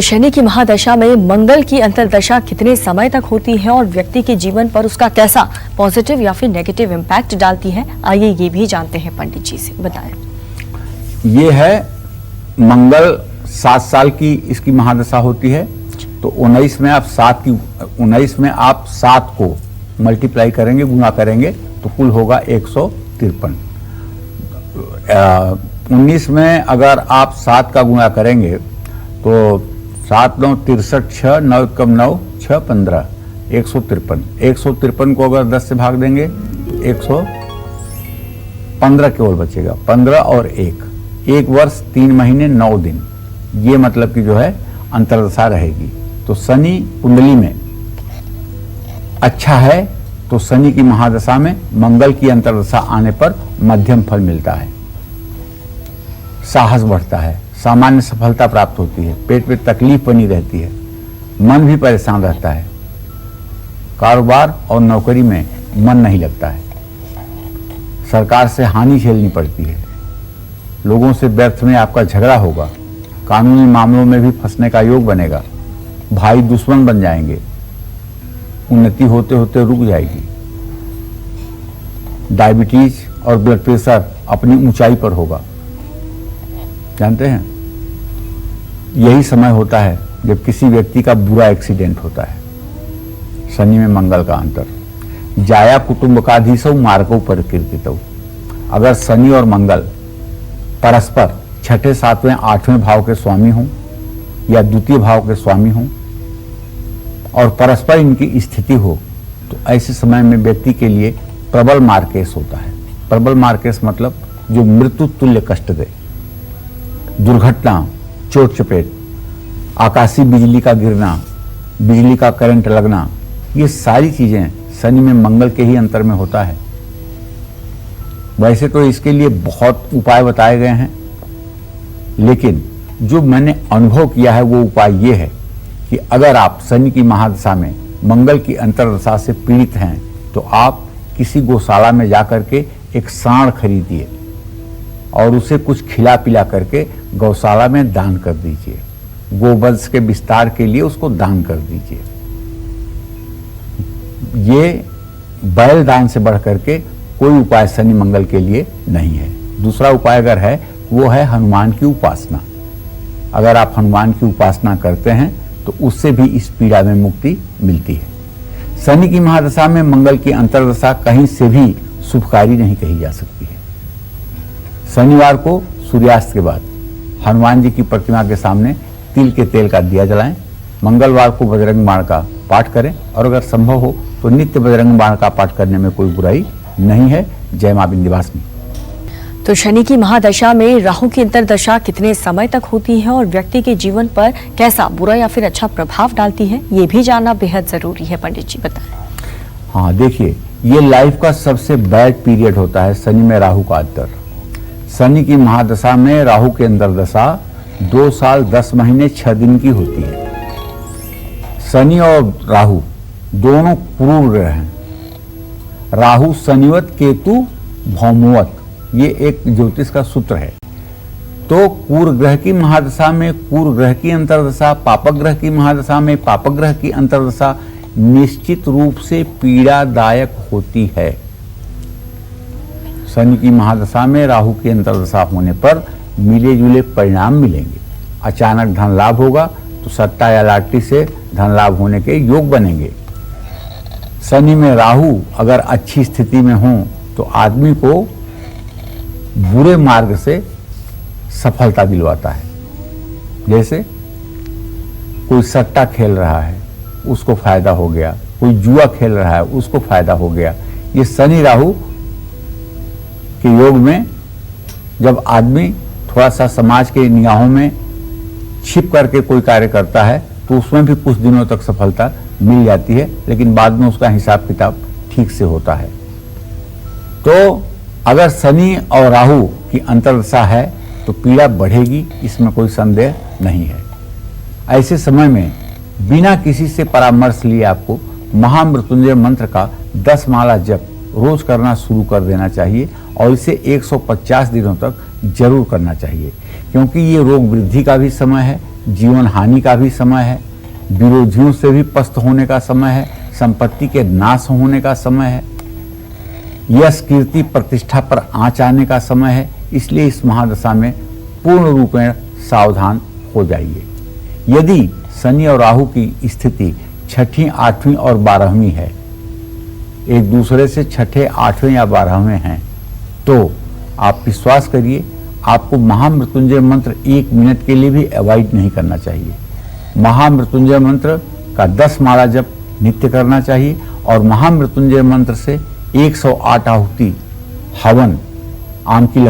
तो शनि की महादशा में मंगल की अंतर्दशा कितने समय तक होती है और व्यक्ति के जीवन पर उसका कैसा पॉजिटिव या फिर नेगेटिव इम्पैक्ट डालती है, आइए ये भी जानते हैं पंडित जी से। बताएं। ये है मंगल 7 साल की इसकी महादशा होती है, तो 19 में आप 7 को मल्टीप्लाई करेंगे, गुणा करेंगे तो कुल होगा 153। 19 में अगर आप 7 का गुणा करेंगे तो 7 9 63, 6 9 कम 9 6 15, 153। 153 को अगर 10 से भाग देंगे 115 केवल बचेगा। 15 और 1 वर्ष 3 महीने 9 दिन, ये मतलब कि जो है अंतर्दशा रहेगी। तो शनि कुंडली में अच्छा है तो शनि की महादशा में मंगल की अंतर्दशा आने पर मध्यम फल मिलता है, साहस बढ़ता है, सामान्य सफलता प्राप्त होती है, पेट में तकलीफ बनी रहती है, मन भी परेशान रहता है, कारोबार और नौकरी में मन नहीं लगता है, सरकार से हानि झेलनी पड़ती है, लोगों से व्यर्थ में आपका झगड़ा होगा, कानूनी मामलों में भी फंसने का योग बनेगा, भाई दुश्मन बन जाएंगे, उन्नति होते होते रुक जाएगी, डायबिटीज और ब्लड प्रेशर अपनी ऊंचाई पर होगा। जानते हैं, यही समय होता है जब किसी व्यक्ति का बुरा एक्सीडेंट होता है। शनि में मंगल का अंतर, जाया कुटुंबकाधीशौ मार्गौ परिकीर्तितौ। अगर शनि और मंगल परस्पर 6ठे 7वें 8वें भाव के स्वामी हों या द्वितीय भाव के स्वामी हों और परस्पर इनकी स्थिति हो तो ऐसे समय में व्यक्ति के लिए प्रबल मार्केस होता है। प्रबल मार्केस मतलब जो मृत्यु तुल्य कष्ट दे, दुर्घटना, चोट चपेट, आकाशीय बिजली का गिरना, बिजली का करंट लगना, ये सारी चीजें शनि में मंगल के ही अंतर में होता है। वैसे तो इसके लिए बहुत उपाय बताए गए हैं, लेकिन जो मैंने अनुभव किया है वो उपाय ये है कि अगर आप शनि की महादशा में मंगल की अंतर्दशा से पीड़ित हैं तो आप किसी गौशाला में जाकर के एक सांड खरीदिए और उसे कुछ खिला पिला करके गौशाला में दान कर दीजिए। गोवंश के विस्तार के लिए उसको दान कर दीजिए। ये बैल दान से बढ़ करके कोई उपाय शनि मंगल के लिए नहीं है। दूसरा उपाय अगर है वो है हनुमान की उपासना। अगर आप हनुमान की उपासना करते हैं तो उससे भी इस पीड़ा में मुक्ति मिलती है। शनि की महादशा में मंगल की अंतर्दशा कहीं से भी शुभकारी नहीं कही जा सकती है। शनिवार को सूर्यास्त के बाद हनुमान जी की प्रतिमा के सामने तिल के तेल का दिया जलाएं। मंगलवार को बजरंग बाण का पाठ करें और अगर संभव हो तो नित्य बजरंग बाण का पाठ करने में कोई बुराई नहीं है। जय मां विंध्यवासिनी। तो शनि की महादशा में राहु की अंतर्दशा कितने समय तक होती है और व्यक्ति के जीवन पर कैसा बुरा या फिर अच्छा प्रभाव डालती है, ये भी जानना बेहद जरूरी है। पंडित जी बताएं। हाँ देखिए, ये लाइफ का सबसे बैड पीरियड होता है शनि में राहु का अंतर। शनि की महादशा में राहु की अंतर्दशा 2 साल 10 महीने 6 दिन की होती है। शनि और राहु दोनों क्रूर ग्रह हैं। राहु शनिवत, केतु भौमवत, ये एक ज्योतिष का सूत्र है। तो क्रूर ग्रह की महादशा में क्रूर ग्रह की अंतर्दशा, पापक ग्रह की महादशा में पापक ग्रह की अंतर्दशा निश्चित रूप से पीड़ादायक होती है। शनि की महादशा में राहु की अंतर्दशा होने पर मिले जुले परिणाम मिलेंगे। अचानक धन लाभ होगा तो सट्टा या लॉटरी से धन लाभ होने के योग बनेंगे। शनि में राहु अगर अच्छी स्थिति में हो तो आदमी को बुरे मार्ग से सफलता दिलवाता है। जैसे कोई सट्टा खेल रहा है उसको फायदा हो गया, कोई जुआ खेल रहा है उसको फायदा हो गया। ये शनि राहु के योग में जब आदमी थोड़ा सा समाज के निगाहों में छिप करके कोई कार्य करता है तो उसमें भी कुछ दिनों तक सफलता मिल जाती है, लेकिन बाद में उसका हिसाब किताब ठीक से होता है। तो अगर शनि और राहु की अंतर्दशा है तो पीड़ा बढ़ेगी, इसमें कोई संदेह नहीं है। ऐसे समय में बिना किसी से परामर्श लिए आपको महामृत्युंजय मंत्र का 10 माला जप रोज करना शुरू कर देना चाहिए और इसे 150 दिनों तक जरूर करना चाहिए, क्योंकि ये रोग वृद्धि का भी समय है, जीवन हानि का भी समय है, विरोधियों से भी पस्त होने का समय है, संपत्ति के नाश होने का समय है, यश कीर्ति प्रतिष्ठा पर आँच आने का समय है। इसलिए इस महादशा में पूर्ण रूप में सावधान हो जाइए। यदि शनि और राहु की स्थिति छठी, आठवीं और 12वीं है, एक दूसरे से छठे, 8वें या 12वें हैं, तो आप विश्वास करिए आपको महामृत्युंजय मंत्र 1 मिनट के लिए भी अवॉइड नहीं करना चाहिए। महामृत्युंजय मंत्र का 10 माला जप नित्य करना चाहिए और महामृत्युंजय मंत्र से 108 आहुति हवन आम की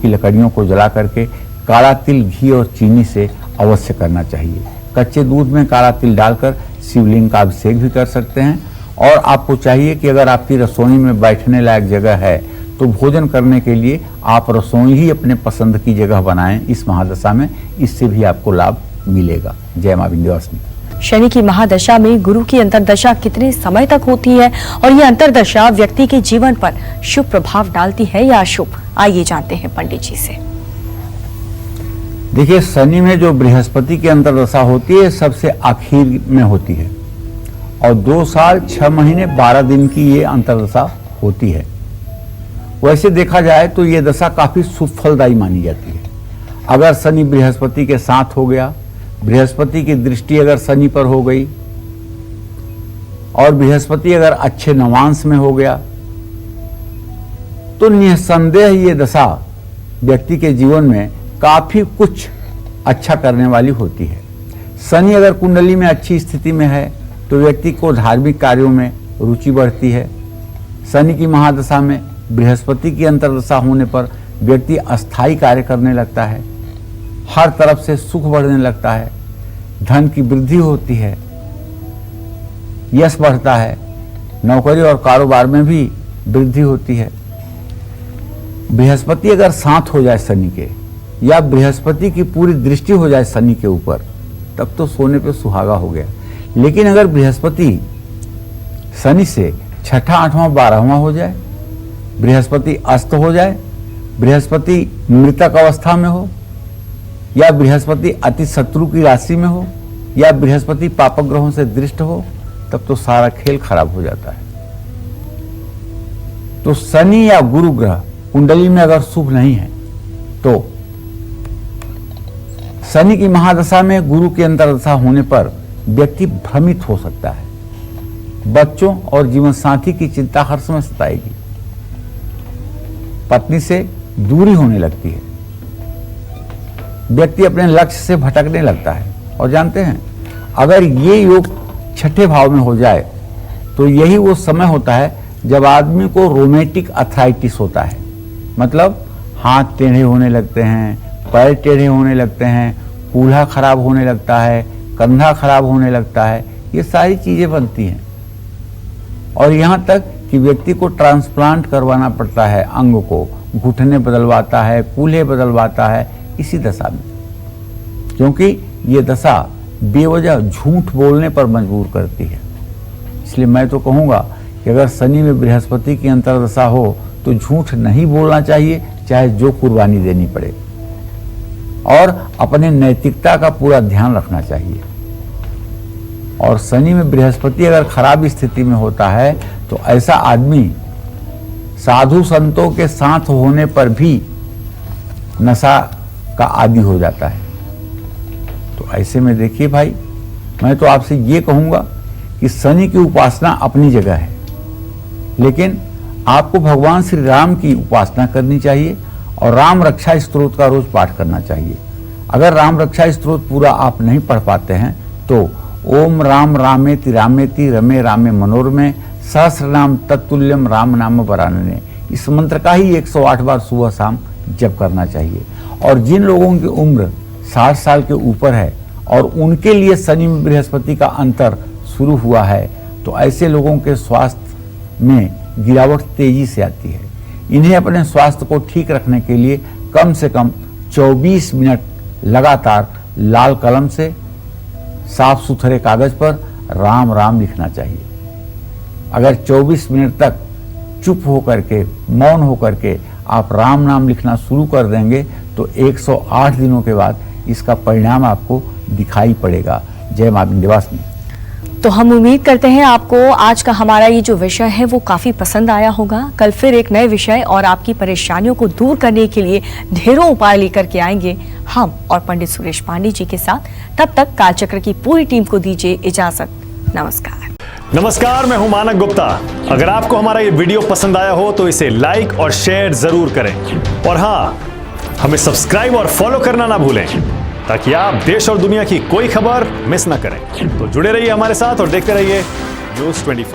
लकड़ियों को जला करके काला तिल, घी और चीनी से अवश्य करना चाहिए। कच्चे दूध में काला तिल डालकर शिवलिंग का अभिषेक भी कर सकते हैं। और आपको चाहिए कि अगर आपकी रसोई में बैठने लायक जगह है तो भोजन करने के लिए आप रसोई ही अपने पसंद की जगह बनाएं इस महादशा में, इससे भी आपको लाभ मिलेगा। जय मां विंध्यवासिनी। शनि की महादशा में गुरु की अंतर्दशा कितने समय तक होती है और यह अंतर्दशा व्यक्ति के जीवन पर शुभ प्रभाव डालती है या अशुभ, आइए जानते हैं पंडित जी से। देखिए, शनि में जो बृहस्पति की अंतर्दशा होती है सबसे आखिर में होती है और 2 साल 6 महीने 12 दिन की ये अंतर्दशा होती है। वैसे देखा जाए तो ये दशा काफी शुभ फलदायी मानी जाती है। अगर शनि बृहस्पति के साथ हो गया, बृहस्पति की दृष्टि अगर शनि पर हो गई और बृहस्पति अगर अच्छे नवांश में हो गया तो निसंदेह ये दशा व्यक्ति के जीवन में काफी कुछ अच्छा करने वाली होती है। शनि अगर कुंडली में अच्छी स्थिति में है तो व्यक्ति को धार्मिक कार्यों में रुचि बढ़ती है। शनि की महादशा में बृहस्पति की अंतर्दशा होने पर व्यक्ति अस्थायी कार्य करने लगता है, हर तरफ से सुख बढ़ने लगता है, धन की वृद्धि होती है, यश बढ़ता है, नौकरी और कारोबार में भी वृद्धि होती है। बृहस्पति अगर साथ हो जाए शनि के या बृहस्पति की पूरी दृष्टि हो जाए शनि के ऊपर तब तो सोने पे सुहागा हो गया। लेकिन अगर बृहस्पति शनि से छठा, 8वां, 12वां हो जाए, बृहस्पति अस्त हो जाए, बृहस्पति मृतक अवस्था में हो या बृहस्पति अति शत्रु की राशि में हो या बृहस्पति पापक ग्रहों से दृष्ट हो, तब तो सारा खेल खराब हो जाता है। तो शनि या गुरु ग्रह कुंडली में अगर शुभ नहीं है तो शनि की महादशा में गुरु की अंतर्दशा होने पर व्यक्ति भ्रमित हो सकता है। बच्चों और जीवन साथी की चिंता हर समय सताएगी, पत्नी से दूरी होने लगती है, व्यक्ति अपने लक्ष्य से भटकने लगता है। और जानते हैं, अगर ये योग छठे भाव में हो जाए तो यही वो समय होता है जब आदमी को रोमेटिक अर्थराइटिस होता है। मतलब हाथ टेढ़े होने लगते हैं, पैर टेढ़े होने लगते हैं, कूल्हा खराब होने लगता है, कंधा खराब होने लगता है, ये सारी चीजें बनती हैं। और यहाँ तक कि व्यक्ति को ट्रांसप्लांट करवाना पड़ता है, अंग को, घुटने बदलवाता है, कूल्हे बदलवाता है इसी दशा में, क्योंकि ये दशा बेवजह झूठ बोलने पर मजबूर करती है। इसलिए मैं तो कहूँगा कि अगर शनि में बृहस्पति की अंतर्दशा हो तो झूठ नहीं बोलना चाहिए, चाहे जो कुर्बानी देनी पड़े, और अपने नैतिकता का पूरा ध्यान रखना चाहिए। और शनि में बृहस्पति अगर खराब स्थिति में होता है तो ऐसा आदमी साधु संतों के साथ होने पर भी नशा का आदी हो जाता है। तो ऐसे में देखिए भाई, मैं तो आपसे ये कहूँगा कि शनि की उपासना अपनी जगह है, लेकिन आपको भगवान श्री राम की उपासना करनी चाहिए और राम रक्षा स्तोत्र का रोज पाठ करना चाहिए। अगर राम रक्षा स्तोत्र पूरा आप नहीं पढ़ पाते हैं तो ओम राम रामेति रामेति रमे रामे मनोरमे सहस्र नाम तत्तुल्यम राम नाम वरानने, इस मंत्र का ही 108 बार सुबह शाम जप करना चाहिए। और जिन लोगों की उम्र 60 साल के ऊपर है और उनके लिए शनि में बृहस्पति का अंतर शुरू हुआ है तो ऐसे लोगों के स्वास्थ्य में गिरावट तेजी से आती है। इन्हें अपने स्वास्थ्य को ठीक रखने के लिए कम से कम 24 मिनट लगातार लाल कलम से साफ सुथरे कागज पर राम राम लिखना चाहिए। अगर 24 मिनट तक चुप होकर के, मौन होकर के आप राम नाम लिखना शुरू कर देंगे तो 108 दिनों के बाद इसका परिणाम आपको दिखाई पड़ेगा। जय मां विंध्यवासिनी। तो हम उम्मीद करते हैं आपको आज का हमारा ये जो विषय है वो काफी पसंद आया होगा। कल फिर एक नए विषय और आपकी परेशानियों को दूर करने के लिए ढेरों उपाय लेकर के आएंगे हम और पंडित सुरेश पांडे जी के साथ। तब तक कालचक्र की पूरी टीम को दीजिए इजाजत। नमस्कार। नमस्कार, मैं हूं मानक गुप्ता। अगर आपको हमारा ये वीडियो पसंद आया हो तो इसे लाइक और शेयर जरूर करें और हाँ, हमें सब्सक्राइब और फॉलो करना ना भूलें ताकि आप देश और दुनिया की कोई खबर मिस ना करें। तो जुड़े रहिए हमारे साथ और देखते रहिए न्यूज़ 24।